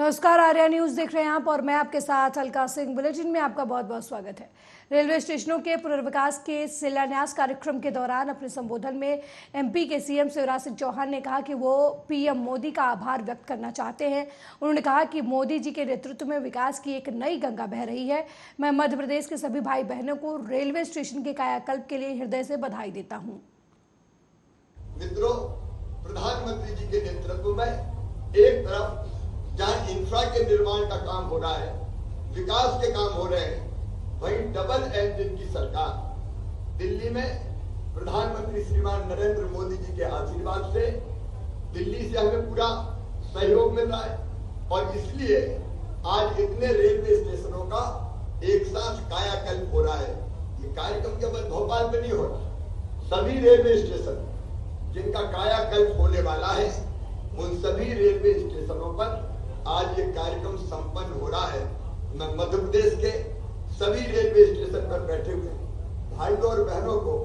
नमस्कार, आर्या न्यूज देख रहे हैं आप और मैं आपके साथ अलका सिंह। बुलेटिन में आपका बहुत बहुत स्वागत है। रेलवे स्टेशनों के पुनर्विकास के शिलान्यास कार्यक्रम के दौरान अपने संबोधन में एमपी के सीएम शिवराज सिंह चौहान ने कहा कि वो पीएम मोदी का आभार व्यक्त करना चाहते हैं। उन्होंने कहा कि मोदी जी के नेतृत्व में विकास की एक नई गंगा बह रही है। मैं मध्य प्रदेश के सभी भाई बहनों को रेलवे स्टेशन के कायाकल्प के लिए हृदय से बधाई देता हूँ। मित्रों, प्रधानमंत्री जी के नेतृत्व में एक तरफ जहां इंफ्रा के निर्माण का काम हो रहा है, विकास के काम हो रहे हैं, वहीं डबल इंजन की सरकार दिल्ली में प्रधानमंत्री श्रीमान नरेंद्र मोदी जी के आशीर्वाद से दिल्ली से हमें पूरा सहयोग मिल रहा है और इसलिए आज इतने रेलवे स्टेशनों का एक साथ कायाकल्प हो रहा है। ये कार्यक्रम केवल भोपाल में नहीं हो रहा, सभी रेलवे स्टेशन जिनका कायाकल्प होने वाला है उन सभी रेलवे स्टेशनों पर आज ये कार्यक्रम संपन्न हो रहा है। मैं मध्य प्रदेश के सभी रेलवे स्टेशन पर बैठे हुए भाइयों और बहनों को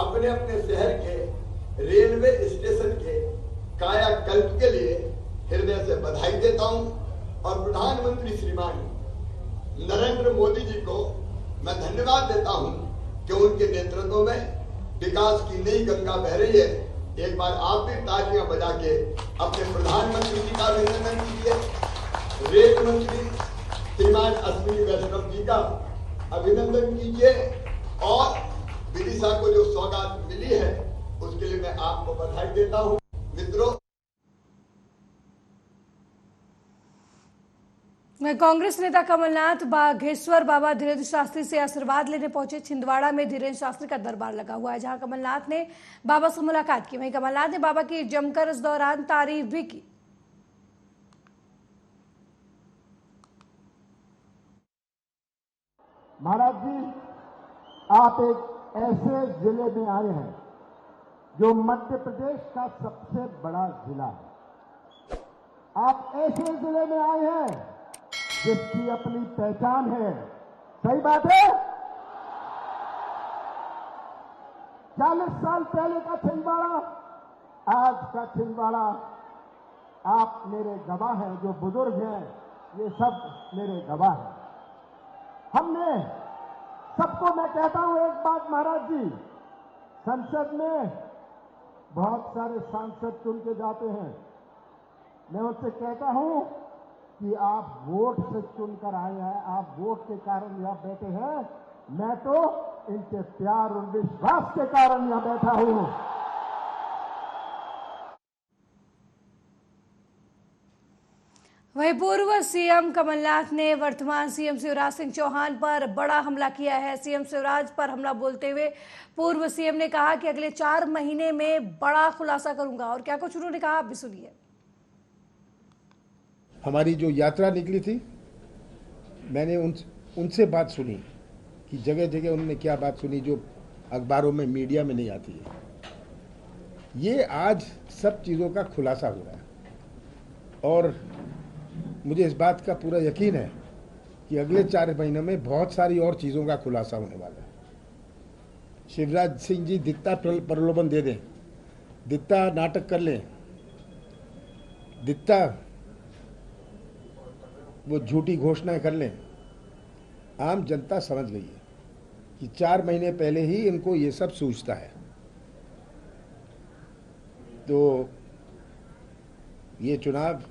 अपने अपने शहर के रेलवे स्टेशन के कायाकल्प के लिए हृदय से बधाई देता हूं और प्रधानमंत्री श्रीमान नरेंद्र मोदी जी को मैं धन्यवाद देता हूं कि उनके नेतृत्व में विकास की नई गंगा बह रही है। एक बार आप भी तालियां बजा के अपने प्रधानमंत्री जी का अभिनंदन कीजिए, रेल मंत्री श्रीमान अश्विनी वैष्णव जी का अभिनंदन कीजिए और विदिशा को जो सौगात मिली है उसके लिए मैं आपको बधाई देता हूं। मित्रों, कांग्रेस नेता कमलनाथ बागेश्वर बाबा धीरेन्द्र शास्त्री से आशीर्वाद लेने पहुंचे। छिंदवाड़ा में धीरेन्द्र शास्त्री का दरबार लगा हुआ है, जहां कमलनाथ ने बाबा से मुलाकात की। वहीं कमलनाथ ने बाबा की जमकर इस दौरान तारीफ भी की। महाराज जी, आप एक ऐसे जिले में आए हैं जो मध्य प्रदेश का सबसे बड़ा जिला है। आप ऐसे जिले में आए हैं जिसकी अपनी पहचान है। सही बात है। 40 साल पहले का छिंदवाड़ा, आज का छिंदवाड़ा, आप मेरे गवाह हैं। जो बुजुर्ग हैं ये सब मेरे गवाह हैं। हमने सबको मैं कहता हूं एक बात महाराज जी, संसद में बहुत सारे सांसद चुन के जाते हैं। मैं उनसे कहता हूं कि आप वोट से चुनकर आए हैं, आप वोट के कारण यहां बैठे हैं। मैं तो इनके प्यार और विश्वास के कारण यहां बैठा हूं। वहीं पूर्व सीएम कमलनाथ ने वर्तमान सीएम शिवराज सिंह चौहान पर बड़ा हमला किया है। सीएम शिवराज पर हमला बोलते हुए पूर्व सीएम ने कहा कि अगले 4 महीने में बड़ा खुलासा करूंगा। और क्या कुछ उन्होंने कहा, आप भी सुनिए। हमारी जो यात्रा निकली थी, मैंने उनसे बात सुनी कि जगह जगह उन्होंने क्या बात सुनी जो अखबारों में, मीडिया में नहीं आती है। ये आज सब चीज़ों का खुलासा हो रहा है और मुझे इस बात का पूरा यकीन है कि अगले 4 महीनों में बहुत सारी और चीज़ों का खुलासा होने वाला है। शिवराज सिंह जी दित्ता प्रलोभन दे दें, दित्ता नाटक कर लें, दित्ता वो झूठी घोषणाएं कर लें, आम जनता समझ गई है कि 4 महीने पहले ही इनको ये सब सूझता है। तो ये चुनाव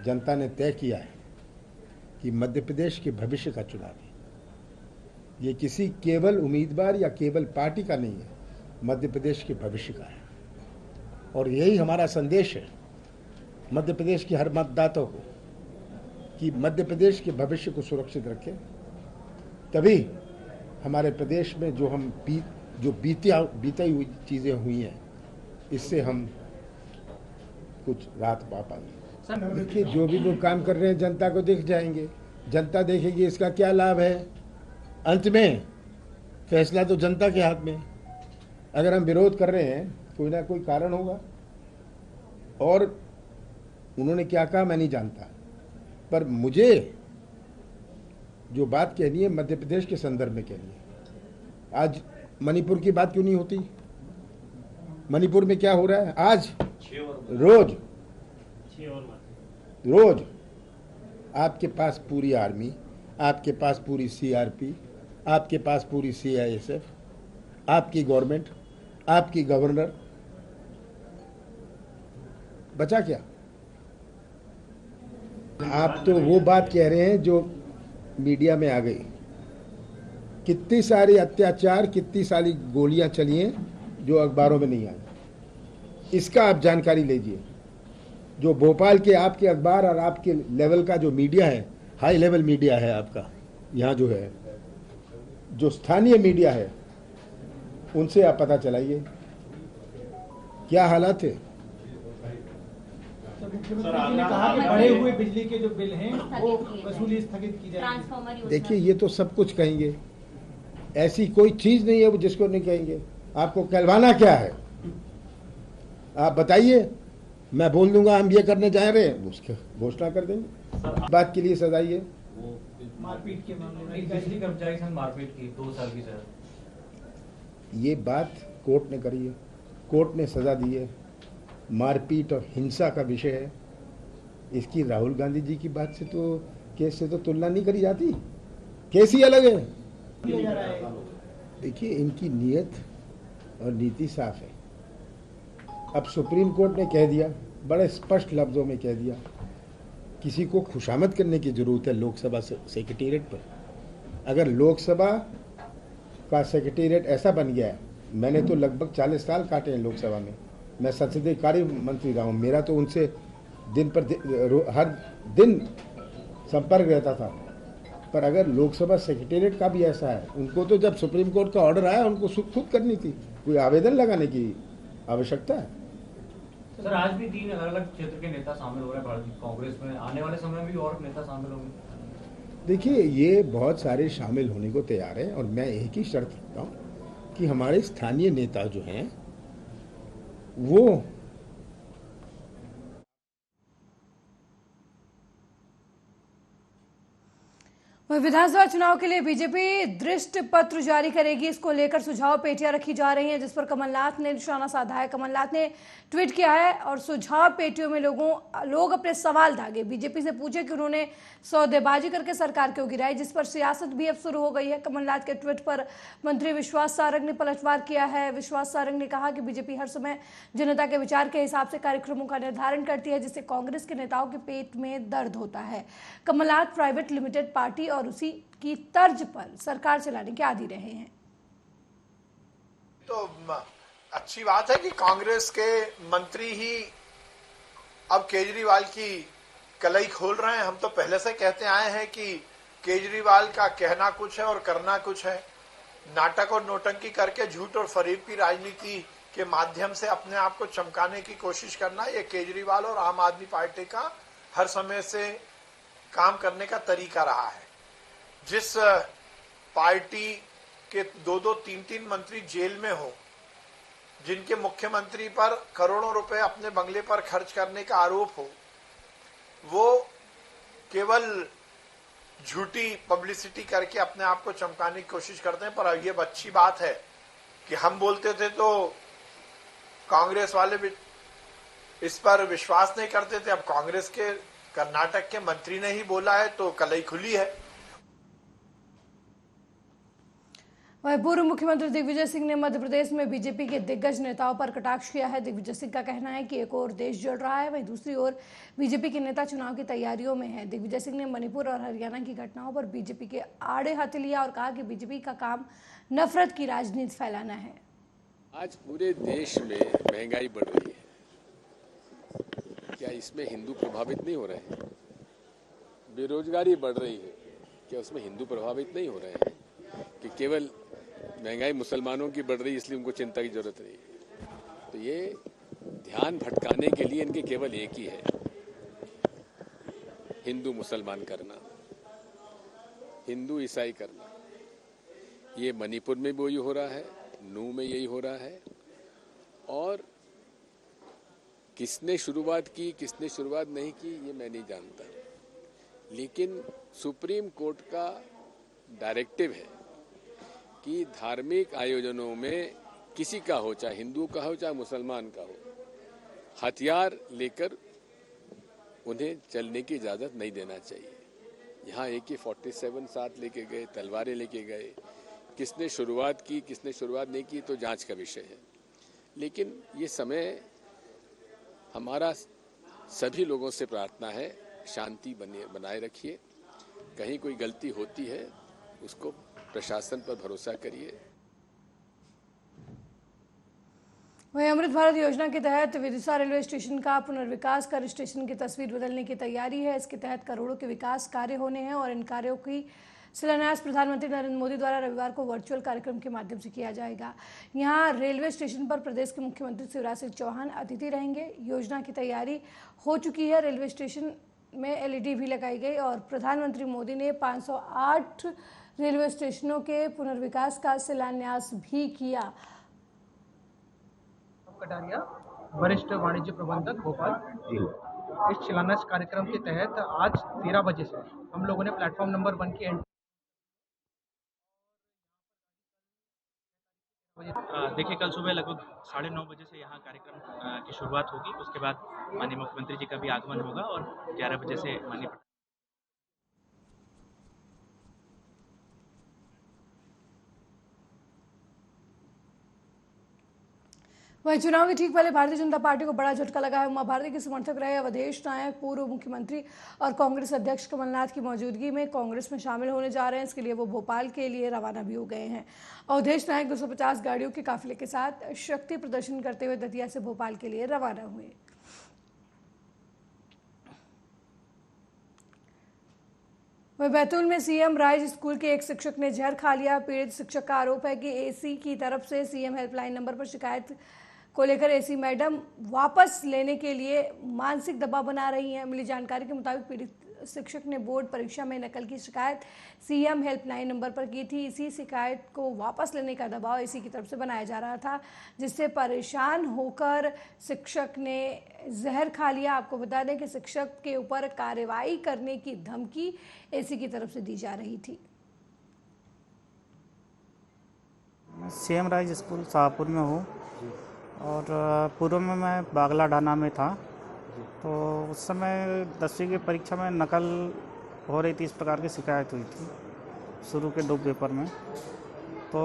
जनता ने तय किया है कि मध्य प्रदेश के भविष्य का चुनाव है। ये किसी केवल उम्मीदवार या केवल पार्टी का नहीं है, मध्य प्रदेश के भविष्य का है। और यही हमारा संदेश है मध्य प्रदेश के हर मतदाताओं को कि मध्य प्रदेश के भविष्य को सुरक्षित रखें, तभी हमारे प्रदेश में जो बीती हुई चीज़ें हुई हैं इससे हम कुछ राहत पा पाएंगे। देखिए, जो भी लोग काम कर रहे हैं जनता को दिख जाएंगे, जनता देखेगी इसका क्या लाभ है। अंत में फैसला तो जनता के हाथ में। अगर हम विरोध कर रहे हैं, कोई ना कोई कारण होगा। और उन्होंने क्या कहा मैं नहीं जानता, पर मुझे जो बात कहनी है मध्य प्रदेश के संदर्भ में कहनी है। आज मणिपुर की बात क्यों नहीं होती? मणिपुर में क्या हो रहा है आज? रोज आपके पास पूरी आर्मी, आपके पास पूरी सीआरपी, आपके पास पूरी सीआईएसएफ, आपकी गवर्नमेंट, आपकी गवर्नर, बचा क्या? आप तो वो बात कह रहे हैं जो मीडिया में आ गई। कितनी सारी अत्याचार, कितनी सारी गोलियां चली हैं जो अखबारों में नहीं आई। इसका आप जानकारी लीजिए। जो भोपाल के आपके अखबार और आपके लेवल का जो मीडिया है, हाई लेवल मीडिया है आपका, यहाँ जो है, जो स्थानीय मीडिया है, उनसे आप पता चलाइए क्या हालात है। सर, आपने कहा कि बढ़े हुए बिजली के जो बिल हैं वो वसूली स्थगित की जाएगी। देखिए, ये तो सब कुछ कहेंगे, ऐसी कोई चीज नहीं है वो जिसको नहीं कहेंगे। आपको कहलवाना क्या है? आप बताइए, मैं बोल दूंगा हम ये करने जा रहे हैं, उसकी घोषणा कर देंगे। बात के लिए सजाइए। मारपीट के मामले में बिजली कर्मचारी संग मारपीट की 2 साल की सजा। ये बात कोर्ट ने करी है, कोर्ट ने सजा दी है। मारपीट और हिंसा का विषय है। इसकी राहुल गांधी जी की बात से तो, केस से तो तुलना नहीं करी जाती। केस ही अलग है। देखिए, इनकी नीयत और नीति साफ है। अब सुप्रीम कोर्ट ने कह दिया, बड़े स्पष्ट लफ्जों में कह दिया, किसी को खुशामद करने की जरूरत है लोकसभा सेक्रेटेरिएट पर। अगर लोकसभा का सेक्रेटेरिएट ऐसा बन गया है, मैंने तो लगभग 40 साल काटे हैं लोकसभा में, मैं संसदीय कार्य मंत्री रहा हूँ, मेरा तो उनसे हर दिन संपर्क रहता था। पर अगर लोकसभा सेक्रेटेरिएट का भी ऐसा है, उनको तो जब सुप्रीम कोर्ट का ऑर्डर आया उनको खुद करनी थी, कोई आवेदन लगाने की आवश्यकता है। सर, आज भी 3 अलग-अलग क्षेत्र के नेता शामिल हो रहे हैं भारतीय कांग्रेस में, आने वाले समय में भी और नेता शामिल होंगे। देखिए, ये बहुत सारे शामिल होने को तैयार हैं और मैं एक ही शर्त रखता हूँ कि हमारे स्थानीय नेता जो हैं वो विधानसभा चुनाव के लिए बीजेपी दृष्टि पत्र जारी करेगी। इसको लेकर सुझाव पेटियां रखी जा रही हैं, जिस पर कमलनाथ ने निशाना साधा है। कमलनाथ ने ट्वीट किया है और सुझाव पेटियों में लोग अपने सवाल दागे। बीजेपी से पूछे कि उन्होंने सौदेबाजी करके सरकार क्यों गिराई, जिस पर सियासत भी अब शुरू हो गई है। कमलनाथ के ट्वीट पर मंत्री विश्वास सारंग ने पलटवार किया है। विश्वास सारंग ने कहा कि बीजेपी हर समय जनता के विचार के हिसाब से कार्यक्रमों का निर्धारण करती है, जिससे कांग्रेस के नेताओं के पेट में दर्द होता है। कमलनाथ प्राइवेट लिमिटेड पार्टी और उसी की तर्ज पर सरकार चलाने के आदी रहे हैं। तो अच्छी बात है कि कांग्रेस के मंत्री ही अब केजरीवाल की कलई खोल रहे हैं। हम तो पहले से कहते आए हैं कि केजरीवाल का कहना कुछ है और करना कुछ है। नाटक और नोटंकी करके झूठ और फरेब की राजनीति के माध्यम से अपने आप को चमकाने की कोशिश करना, ये केजरीवाल और आम आदमी पार्टी का हर समय से काम करने का तरीका रहा है। जिस पार्टी के 2-2, 3-3 मंत्री जेल में हो, जिनके मुख्यमंत्री पर करोड़ों रुपए अपने बंगले पर खर्च करने का आरोप हो, वो केवल झूठी पब्लिसिटी करके अपने आप को चमकाने की कोशिश करते हैं। पर ये अच्छी बात है कि हम बोलते थे तो कांग्रेस वाले भी इस पर विश्वास नहीं करते थे। अब कांग्रेस के कर्नाटक के मंत्री ने ही बोला है तो कलई खुली है। वहीं पूर्व मुख्यमंत्री दिग्विजय सिंह ने मध्य प्रदेश में बीजेपी के दिग्गज नेताओं पर कटाक्ष किया है। दिग्विजय सिंह का कहना है कि एक ओर देश जल रहा है, वहीं दूसरी ओर बीजेपी के नेता चुनाव की तैयारियों में हैं। दिग्विजय सिंह ने मणिपुर और हरियाणा की घटनाओं पर बीजेपी के आड़े हाथ लिया और कहा कि बीजेपी का काम नफरत की राजनीति फैलाना है। आज पूरे देश में महंगाई बढ़ रही है, क्या इसमें हिंदू प्रभावित नहीं हो रहे हैं? बेरोजगारी बढ़ रही है, क्या उसमें हिंदू प्रभावित नहीं हो रहे हैं? कि केवल महंगाई मुसलमानों की बढ़ रही है इसलिए उनको चिंता की जरूरत नहीं है। तो ये ध्यान भटकाने के लिए इनके केवल एक ही है, हिंदू मुसलमान करना, हिंदू ईसाई करना। ये मणिपुर में भी वही हो रहा है, नू में यही हो रहा है। और किसने शुरुआत की, किसने शुरुआत नहीं की, ये मैं नहीं जानता। लेकिन सुप्रीम कोर्ट का डायरेक्टिव है कि धार्मिक आयोजनों में किसी का हो, चाहे हिंदू का हो चाहे मुसलमान का हो, हथियार लेकर उन्हें चलने की इजाजत नहीं देना चाहिए। यहाँ AK-47 साथ लेके गए, तलवारें लेके गए। किसने शुरुआत की, किसने शुरुआत नहीं की, तो जांच का विषय है। लेकिन ये समय हमारा सभी लोगों से प्रार्थना है, शांति बनाए रखिए। कहीं कोई गलती होती है, उसको प्रशासन पर भरोसा करिए। वहीं अमृत भारत योजना के तहत विदिशा रेलवे स्टेशन का पुनर्विकास कर स्टेशन की तस्वीर बदलने की तैयारी है। इसके तहत करोड़ों के विकास कार्य होने हैं और इन कार्यों की शिलान्यास प्रधानमंत्री नरेंद्र मोदी द्वारा रविवार को वर्चुअल कार्यक्रम के माध्यम से किया जाएगा। यहां रेलवे स्टेशन पर प्रदेश के मुख्यमंत्री शिवराज सिंह चौहान अतिथि रहेंगे। योजना की तैयारी हो चुकी है। रेलवे स्टेशन में LED भी लगाई गई और प्रधानमंत्री मोदी ने 508 रेलवे स्टेशनों के पुनर्विकास का शिलान्यास भी किया। कटारिया, वरिष्ठ वाणिज्य प्रबंधक भोपाल। इस शिलान्यास कार्यक्रम के तहत आज 13 बजे से हम लोगों ने प्लेटफॉर्म नंबर 1 की देखिए, कल सुबह लगभग 9:30 बजे से यहाँ कार्यक्रम की शुरुआत होगी। उसके बाद माननीय मुख्यमंत्री जी का भी आगमन होगा और 11 बजे से माननीय वहीं चुनाव के ठीक पहले भारतीय जनता पार्टी को बड़ा झटका लगा है। उमा भारती के समर्थक रहे अवधेश नायक पूर्व मुख्यमंत्री और कांग्रेस अध्यक्ष कमलनाथ की मौजूदगी में कांग्रेस में शामिल होने जा रहे हैं। इसके लिए वो भोपाल के लिए रवाना भी हो गए हैं। अवधेश नायक 250 गाड़ियों के काफिले के साथ शक्ति प्रदर्शन करते हुए दतिया से भोपाल के लिए रवाना हुए। वहीं बैतूल में सीएम राइज स्कूल के एक शिक्षक ने जहर खा लिया। पीड़ित शिक्षक का आरोप है कि AC की तरफ से सीएम हेल्पलाइन नंबर पर शिकायत को लेकर AC मैडम वापस लेने के लिए मानसिक दबाव बना रही हैं। मिली जानकारी के मुताबिक पीड़ित शिक्षक ने बोर्ड परीक्षा में नकल की शिकायत सीएम हेल्पलाइन नंबर पर की थी। इसी शिकायत को वापस लेने का दबाव AC की तरफ से बनाया जा रहा था, जिससे परेशान होकर शिक्षक ने जहर खा लिया। आपको बता दें कि शिक्षक के ऊपर कार्रवाई करने की धमकी AC की तरफ से दी जा रही थी। सीएम राइज स्कूल शाहपुर में हूँ और पूर्व में मैं बागला ढाना में था। तो उस समय 10वीं की परीक्षा में नकल हो रही थी, इस प्रकार की शिकायत हुई थी शुरू के 2 पेपर में। तो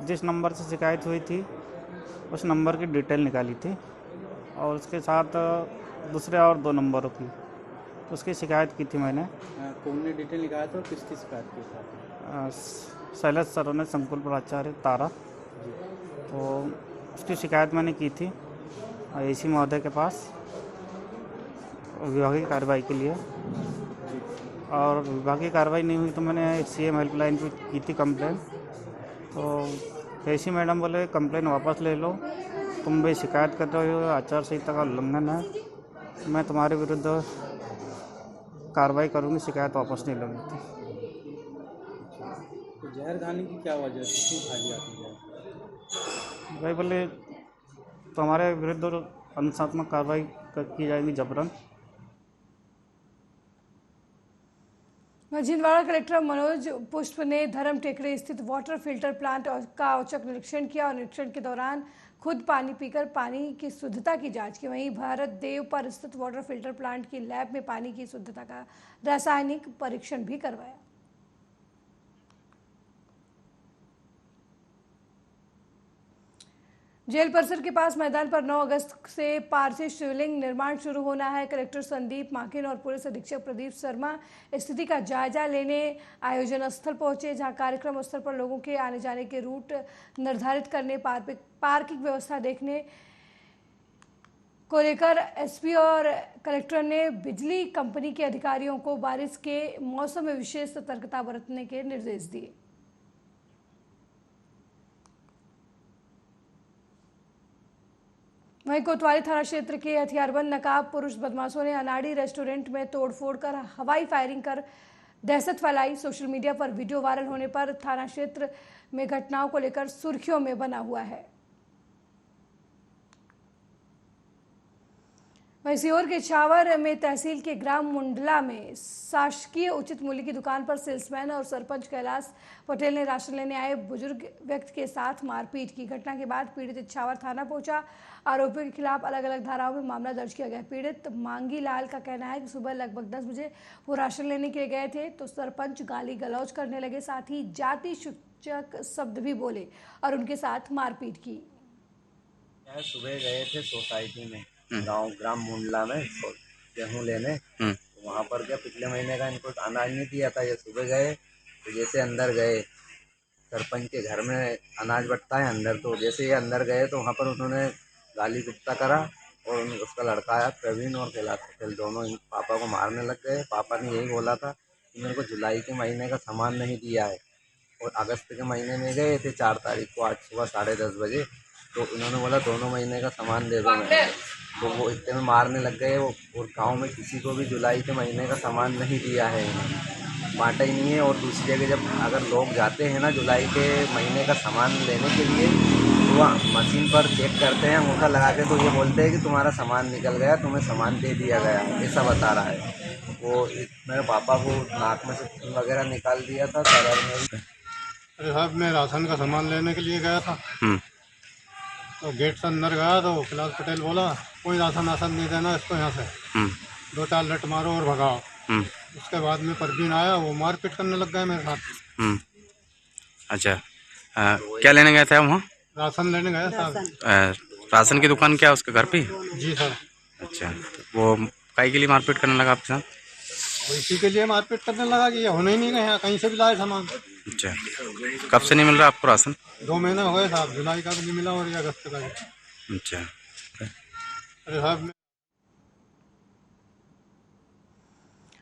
जिस नंबर से शिकायत हुई थी उस नंबर की डिटेल निकाली थी और उसके साथ दूसरे और 2 नंबरों की उसकी शिकायत की थी मैंने। कौन ने डिटेल निकाला था और किसकी शिकायत की थी? शैलेश सरों ने, संकुल प्राचार्य तारा। तो उसकी शिकायत मैंने की थी AC महोदय के पास विभागीय कार्रवाई के लिए, और विभागीय कार्रवाई नहीं हुई तो मैंने CM हेल्पलाइन पे की थी कंप्लेन। तो AC मैडम बोले कंप्लेन वापस ले लो, तुम भी शिकायत कर रहे हो, आचार संहिता का उल्लंघन है, मैं तुम्हारे विरुद्ध कार्रवाई करूँगी, शिकायत वापस नहीं लूँगी थी। तो जहर खाने की क्या वजह थी, क्यों खा लिया आपने? भाई बोले तुम्हारे विरुद्ध अनुशासनात्मक कार्रवाई की जाएगी जबरन। छिंदवाड़ा कलेक्टर मनोज पुष्प ने धर्म टेकरे स्थित वाटर फिल्टर प्लांट का औचक निरीक्षण किया और निरीक्षण के दौरान खुद पानी पीकर पानी की शुद्धता की जांच की। वहीं भारत देव पर स्थित वाटर फिल्टर प्लांट की लैब में पानी की शुद्धता का रासायनिक परीक्षण भी करवाया। जेल परिसर के पास मैदान पर 9 अगस्त से पार्थिव शिवलिंग निर्माण शुरू होना है। कलेक्टर संदीप माकिन और पुलिस अधीक्षक प्रदीप शर्मा स्थिति का जायजा लेने आयोजन स्थल पहुंचे, जहां कार्यक्रम स्थल पर लोगों के आने जाने के रूट निर्धारित करने, पार्किंग व्यवस्था देखने को लेकर SP और कलेक्टर ने बिजली कंपनी के अधिकारियों को बारिश के मौसम में विशेष सतर्कता बरतने के निर्देश दिए। वहीं कोतवाली थाना क्षेत्र के हथियारबंद नकाब पुरुष बदमाशों ने अनाड़ी रेस्टोरेंट में तोड़फोड़ कर हवाई फायरिंग कर दहशत फैलाई। सोशल मीडिया पर वीडियो वायरल होने पर थाना क्षेत्र में घटनाओं को लेकर सुर्खियों में बना हुआ है। वहीं सीहोर के इछावर में तहसील के ग्राम मुंडला में शासकीय उचित मूल्य की दुकान पर सेल्समैन और सरपंच कैलाश पटेल ने राशन लेने आए बुजुर्ग व्यक्ति के साथ मारपीट की। घटना के बाद पीड़ित इछावर थाना पहुंचा। आरोपियों के खिलाफ अलग अलग धाराओं में मामला दर्ज किया गया। पीड़ित मांगी लाल का कहना है कि सुबह लगभग 10 बजे वो राशन लेने के लिए गए थे तो सरपंच गाली गलौज करने लगे, साथ ही जाति सूचक शब्द भी बोले और उनके साथ मारपीट की। सुबह गए थे सोसाइटी में ग्राम मुंडला में गेहूँ लेने, तो वहाँ पर क्या पिछले महीने का इनको अनाज नहीं दिया था। ये सुबह गए तो जैसे अंदर गए, सरपंच के घर में अनाज बंटता है अंदर, तो जैसे ये अंदर गए तो वहाँ पर उन्होंने गाली गुप्ता करा और उसका लड़का आया प्रवीण और कैलाश पटेल, दोनों पापा को मारने लग गए। पापा ने यही बोला था कि मेरे को जुलाई के महीने का सामान नहीं दिया है, और अगस्त के महीने में गए थे 4 तारीख को आज सुबह 10:30 बजे, तो इन्होंने बोला दोनों महीने का सामान दे दो मैंने, तो वो इतने में मारने लग गए। वो और गांव में किसी को भी जुलाई के महीने का सामान नहीं दिया है, इन्होंने बांटा ही नहीं है। और दूसरी जगह जब अगर लोग जाते हैं ना जुलाई के महीने का सामान लेने के लिए, तो वह मशीन पर चेक करते हैं अंगूठा लगा के, तो ये बोलते हैं कि तुम्हारा सामान निकल गया, तुम्हें सामान दे दिया गया, ऐसा बता रहा है। वो मेरे पापा को नाक में से खून वगैरह निकाल दिया था, सर में भी। अरे साहब, मैं राशन का सामान लेने के लिए गया था, तो गेट से अंदर गया तो कैलाश पटेल बोला कोई राशन नहीं देना इसको, यहाँ से 2-4 लट मारो और भगाओ। उसके बाद में परवीन आया, वो मारपीट करने लग गए मेरे साथ। अच्छा, क्या लेने गए थे वहाँ? राशन लेने गया साहब। राशन की दुकान क्या उसके घर पे? जी सर। अच्छा, वो काहे के लिए मारपीट करने लगा आपके साथ? वो इसी के लिए मारपीट करने लगा कि ये होने ही नहीं गए, कहीं से भी लाए सामान। अच्छा, कब से नहीं मिल रहा आपको राशन? 2 महीने हो गए साहब, जुलाई का भी नहीं मिला और ये अगस्त का भी। अच्छा। अरे साहब,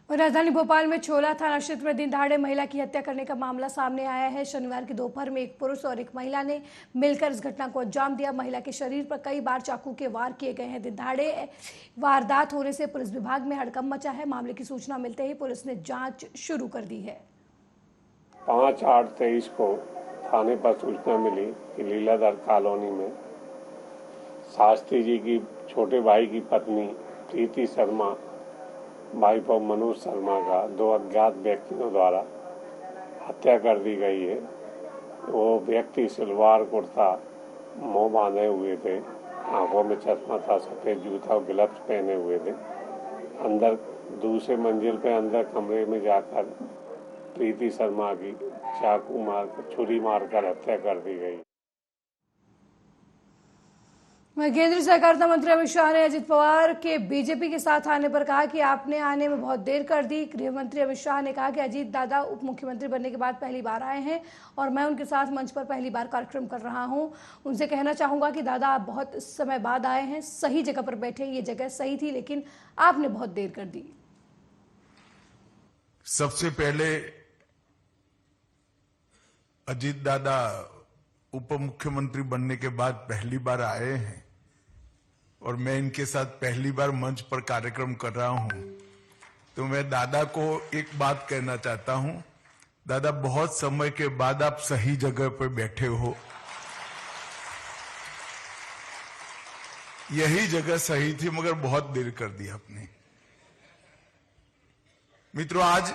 राजधानी भोपाल में छोला थाना क्षेत्र में दिन दहाड़े महिला की हत्या करने का मामला सामने आया है। शनिवार की दोपहर में एक पुरुष और एक महिला ने मिलकर इस घटना को अंजाम दिया। महिला के शरीर पर कई बार चाकू के वार किए गए हैं। दिन दहाड़े वारदात होने से पुलिस विभाग में हड़कंप मचा है। मामले की सूचना मिलते ही पुलिस ने जांच शुरू कर दी है। 5/8/23 को थाने पर सूचना मिली कि लीलाधर कॉलोनी में शास्त्री जी की छोटे भाई की पत्नी प्रीति शर्मा, वाइफ ऑफ मनोज शर्मा का 2 अज्ञात व्यक्तियों द्वारा हत्या कर दी गई है। वो व्यक्ति सलवार कुर्ता मुंह बांधे हुए थे, आंखों में चश्मा था, सफेद जूता और ग्लव्स पहने हुए थे। अंदर दूसरे मंजिल पे अंदर कमरे में जाकर प्रीति शर्मा की चाकू मारकर, छुरी मारकर हत्या कर दी गई। केंद्रीय सहकारिता मंत्री अमित शाह ने अजित पवार के बीजेपी के साथ आने पर कहा कि आपने आने में बहुत देर कर दी। गृह मंत्री अमित शाह ने कहा कि अजीत दादा उप मुख्यमंत्री बनने के बाद पहली बार आए हैं और मैं उनके साथ मंच पर पहली बार कार्यक्रम कर रहा हूं। उनसे कहना चाहूंगा कि दादा आप बहुत समय बाद आए हैं, सही जगह पर बैठे, ये जगह सही थी लेकिन आपने बहुत देर कर दी। सबसे पहले अजीत दादा उप मुख्यमंत्री बनने के बाद पहली बार आए हैं और मैं इनके साथ पहली बार मंच पर कार्यक्रम कर रहा हूं, तो मैं दादा को एक बात कहना चाहता हूं। दादा, बहुत समय के बाद आप सही जगह पर बैठे हो। यही जगह सही थी मगर बहुत देर कर दी आपने। मित्रों, आज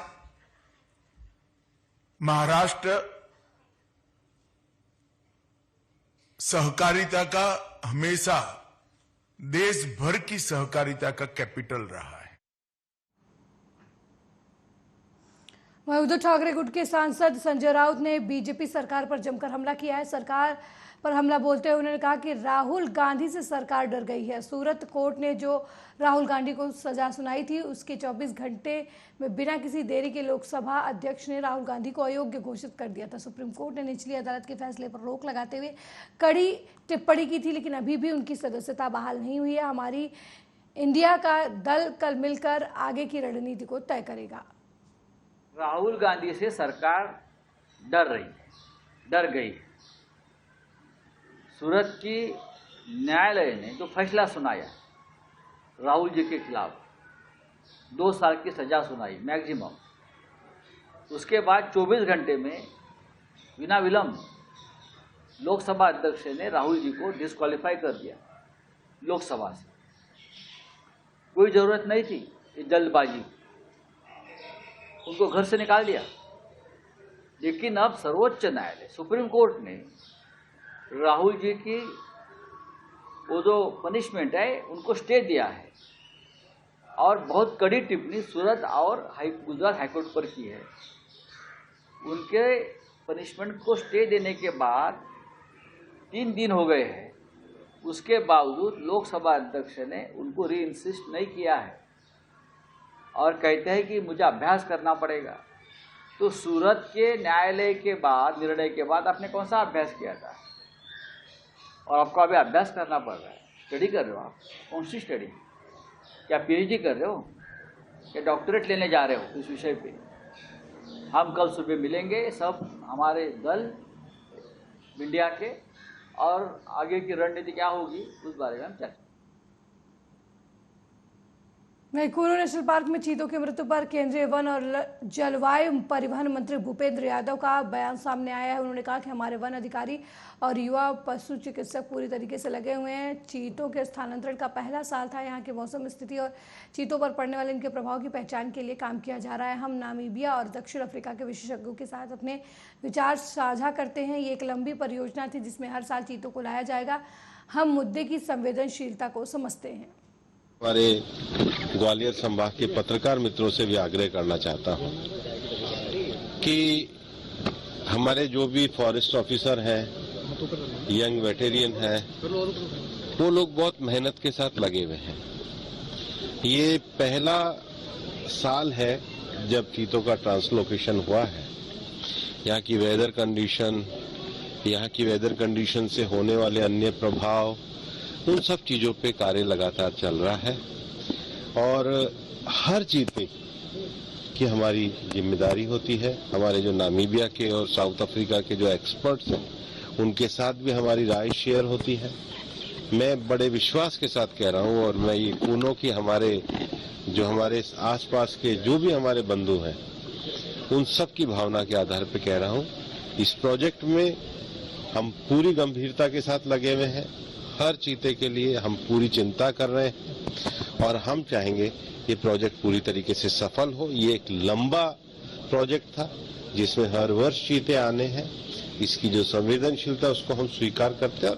महाराष्ट्र सहकारिता का हमेशा देश भर की सहकारिता का कैपिटल रहा है। वहीं उद्धव ठाकरे गुट के सांसद संजय राउत ने बीजेपी सरकार पर जमकर हमला किया है। सरकार पर हमला बोलते हुए उन्होंने कहा कि राहुल गांधी से सरकार डर गई है। सूरत कोर्ट ने जो राहुल गांधी को सजा सुनाई थी उसके 24 घंटे में बिना किसी देरी के लोकसभा अध्यक्ष ने राहुल गांधी को अयोग्य घोषित कर दिया था। सुप्रीम कोर्ट ने निचली अदालत के फैसले पर रोक लगाते हुए कड़ी टिप्पणी की थी, लेकिन अभी भी उनकी सदस्यता बहाल नहीं हुई है। हमारी इंडिया का दल कल मिलकर आगे की रणनीति को तय करेगा। राहुल गांधी से सरकार डर गई है। सूरत की न्यायालय ने जो फैसला सुनाया राहुल जी के खिलाफ 2 साल की सजा सुनाई मैक्सिमम, उसके बाद 24 घंटे में बिना विलंब लोकसभा अध्यक्ष ने राहुल जी को डिस्क्वालीफाई कर दिया लोकसभा से। कोई जरूरत नहीं थी ये जल्दबाजी, उनको घर से निकाल दिया। लेकिन अब सर्वोच्च न्यायालय सुप्रीम कोर्ट ने राहुल जी की वो जो पनिशमेंट है उनको स्टे दिया है और बहुत कड़ी टिप्पणी सूरत और गुजरात हाईकोर्ट पर की है। उनके पनिशमेंट को स्टे देने के बाद 3 दिन हो गए हैं, उसके बावजूद लोकसभा अध्यक्ष ने उनको री इंसिस्ट नहीं किया है और कहते हैं कि मुझे अभ्यास करना पड़ेगा। तो सूरत के न्यायालय के बाद, निर्णय के बाद आपने कौन सा अभ्यास किया था और आपको अभी अभ्यास करना पड़ रहा है? स्टडी कर रहे हो आप? कौन सी स्टडी? क्या पीएचडी कर रहे हो या डॉक्टरेट लेने जा रहे हो इस विषय पे? हम कल सुबह मिलेंगे सब हमारे दल इंडिया के, और आगे की रणनीति क्या होगी उस बारे में हम चर्चा। कुल्लू नेशनल पार्क में चीतों की मृत्यु पर केंद्रीय वन और जलवायु परिवहन मंत्री भूपेंद्र यादव का बयान सामने आया है। उन्होंने कहा कि हमारे वन अधिकारी और युवा पशु चिकित्सक पूरी तरीके से लगे हुए हैं। चीतों के स्थानांतरण का पहला साल था। यहाँ की मौसम स्थिति और चीतों पर पड़ने वाले इनके प्रभाव की पहचान के लिए काम किया जा रहा है। हम नामीबिया और दक्षिण अफ्रीका के विशेषज्ञों के साथ अपने विचार साझा करते हैं। ये एक लंबी परियोजना थी जिसमें हर साल चीतों को लाया जाएगा। हम मुद्दे की संवेदनशीलता को समझते हैं। हमारे ग्वालियर संभाग के पत्रकार मित्रों से भी आग्रह करना चाहता हूं कि हमारे जो भी फॉरेस्ट ऑफिसर हैं, यंग वेटेरियन हैं, वो लोग बहुत मेहनत के साथ लगे हुए हैं। ये पहला साल है जब चीतों का ट्रांसलोकेशन हुआ है। यहाँ की वेदर कंडीशन से होने वाले अन्य प्रभाव, उन सब चीजों पे कार्य लगातार चल रहा है और हर चीते की हमारी जिम्मेदारी होती है। हमारे जो नामीबिया के और साउथ अफ्रीका के जो एक्सपर्ट्स हैं उनके साथ भी हमारी राय शेयर होती है। मैं बड़े विश्वास के साथ कह रहा हूं और मैं ये कूनो की हमारे आसपास के जो भी हमारे बंधु हैं उन सब की भावना के आधार पर कह रहा हूं, इस प्रोजेक्ट में हम पूरी गंभीरता के साथ लगे हुए हैं। हर चीते के लिए हम पूरी चिंता कर रहे हैं और हम चाहेंगे ये प्रोजेक्ट पूरी तरीके से सफल हो। ये एक लंबा प्रोजेक्ट था जिसमें हर वर्ष चीते आने हैं। इसकी जो संवेदनशीलता उसको हम स्वीकार करते हैं।